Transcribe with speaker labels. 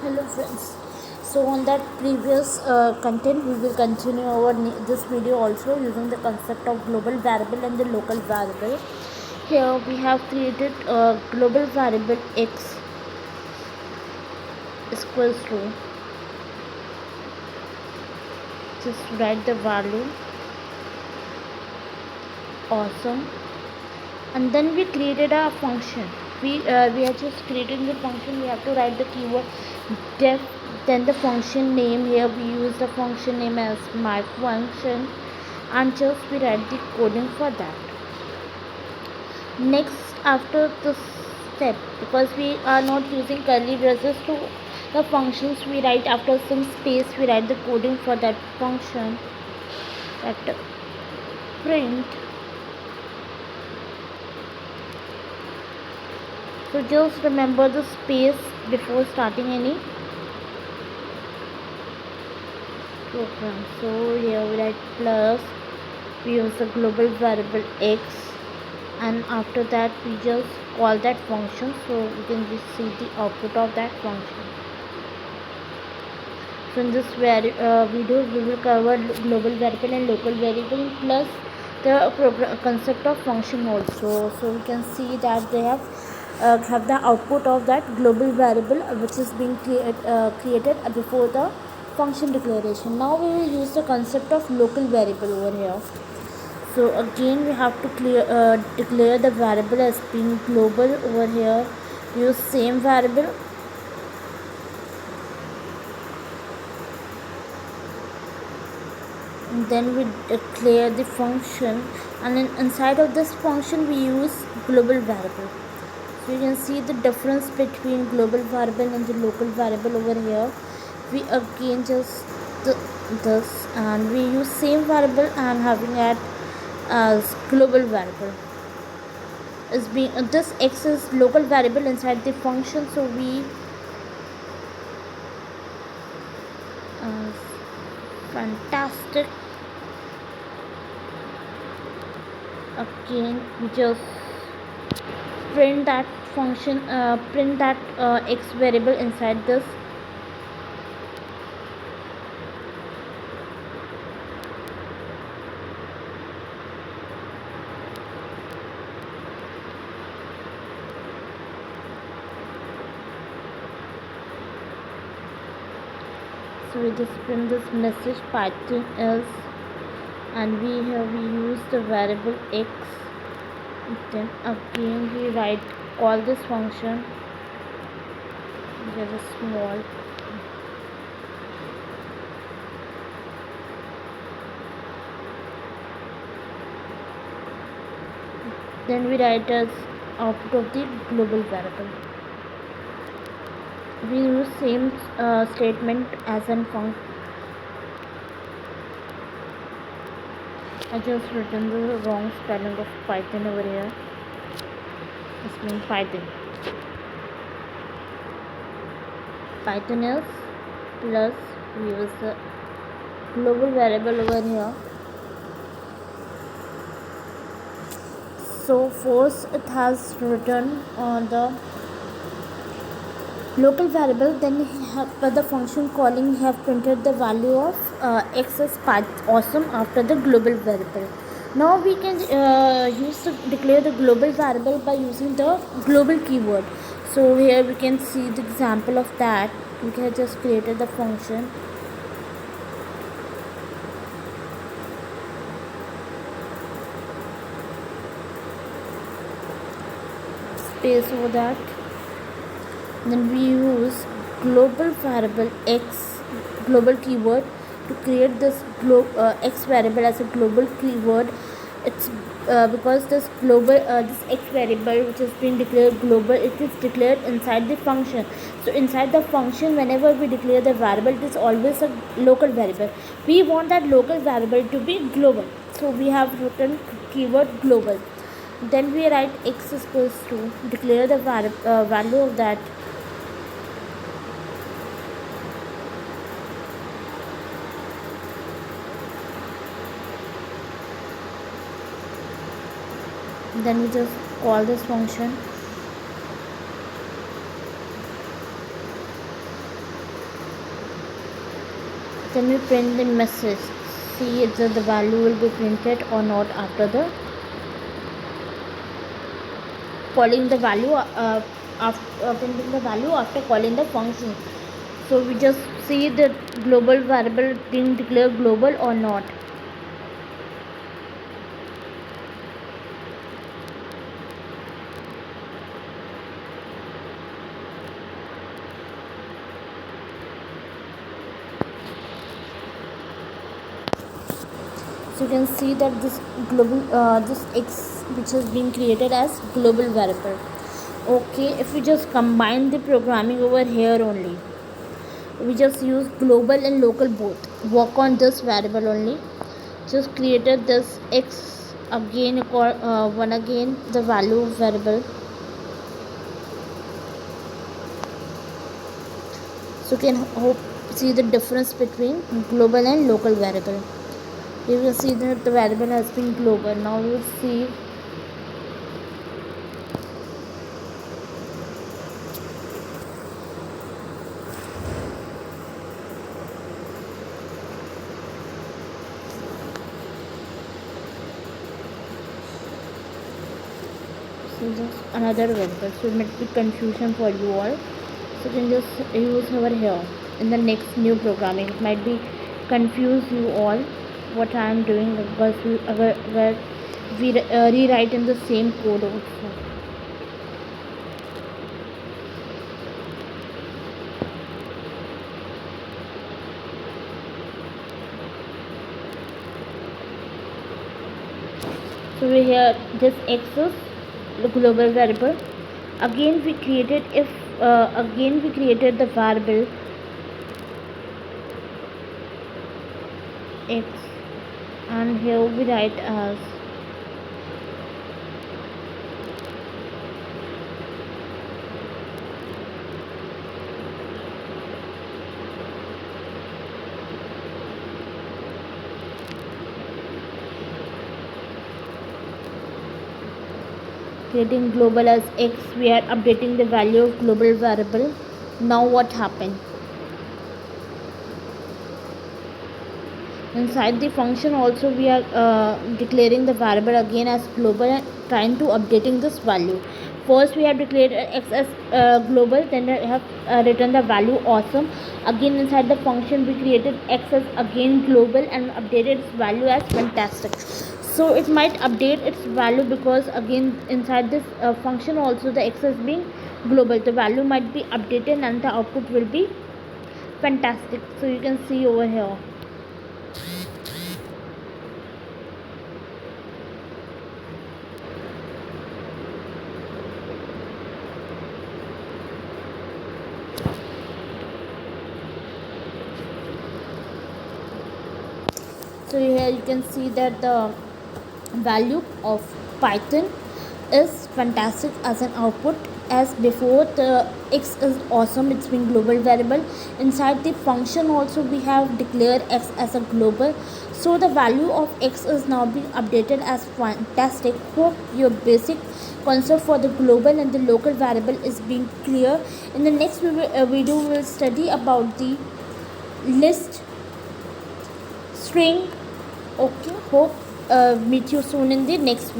Speaker 1: Hello friends. So on that previous content, we will continue this video also using the concept of global variable and the local variable. Here we have created a global variable x is equals to, just write the value awesome, and then we created a function. We are just creating the function. We have to write the keyword def, then the function name. Here we use the function name as my function, and just we write the coding for that. Next, after this step, because we are not using curly braces to the functions, we write after some space, we write the coding for that function, that print. So just remember the space before starting any program. So here we write plus, we use the global variable x, and after that we just call that function, so we can just see the output of that function. So in this video we will cover global variable and local variable plus the concept of function also. So we can see that they have the output of that global variable which is being created before the function declaration. Now we will use the concept of local variable over here. So again we have to declare the variable as being global over here. Use same variable, and then we declare the function, and then inside of this function we use global variable. So you can see the difference between global variable and the local variable over here. We again just this, and we use same variable and having it as global variable is being this x is local variable inside the function, so we fantastic. Again we just print that function, print that x variable inside this. So we just print this message Python else, and we use the variable x. Then again we write call this function, very small, then we write as output of the global variable. We use same statement as in function. I just written the wrong spelling of Python over here. This means Python. Python is plus, we use the global variable over here. So first it has written on the local variable, then by the function calling we have printed the value of x as awesome after the global variable. Now we can use to declare the global variable by using the global keyword. So here we can see the example of that. We have just created the function. Space over that. Then we use global variable x, global keyword, to create this x variable as a global keyword. It's because this global this x variable which has been declared global, it is declared inside the function. So inside the function, whenever we declare the variable, it is always a local variable. We want that local variable to be global, so we have written keyword global. Then we write x is equals to, declare the value of that. Then we just call this function. Then we print the message. See if the value will be printed or not after the calling the value after printing the value after calling the function. So we just see the global variable being declared global or not. So you can see that this global this x which has been created as global variable. Okay, if we just combine the programming over here only, we just use global and local both, work on this variable only, just created this x again one again the value variable. So you can see the difference between global and local variable. You will see that the variable has been global. Now we will see just another variable, so it might be confusion for you all. So you can just use over here in the next new programming. It might be confuse you all what I am doing, because we rewrite in the same code also. So we here this x is the global variable. Again we created the variable x, and here we write as creating global as x. We are updating the value of global variable. Now what happened? Inside the function also we are declaring the variable again as global and trying to updating this value. First we have declared x as global, then we have written the value awesome. Again inside the function we created x as again global and updated its value as fantastic. So it might update its value because again inside this function also the x is being global, the value might be updated and the output will be fantastic. So you can see over here. So here you can see that the value of Python is fantastic as an output. As before, the x is awesome, it's been global variable. Inside the function also we have declared x as a global, so the value of x is now being updated as fantastic. Hope your basic concept for the global and the local variable is being clear. In the next video we will study about the list, string. Okay, hope meet you soon in the next video.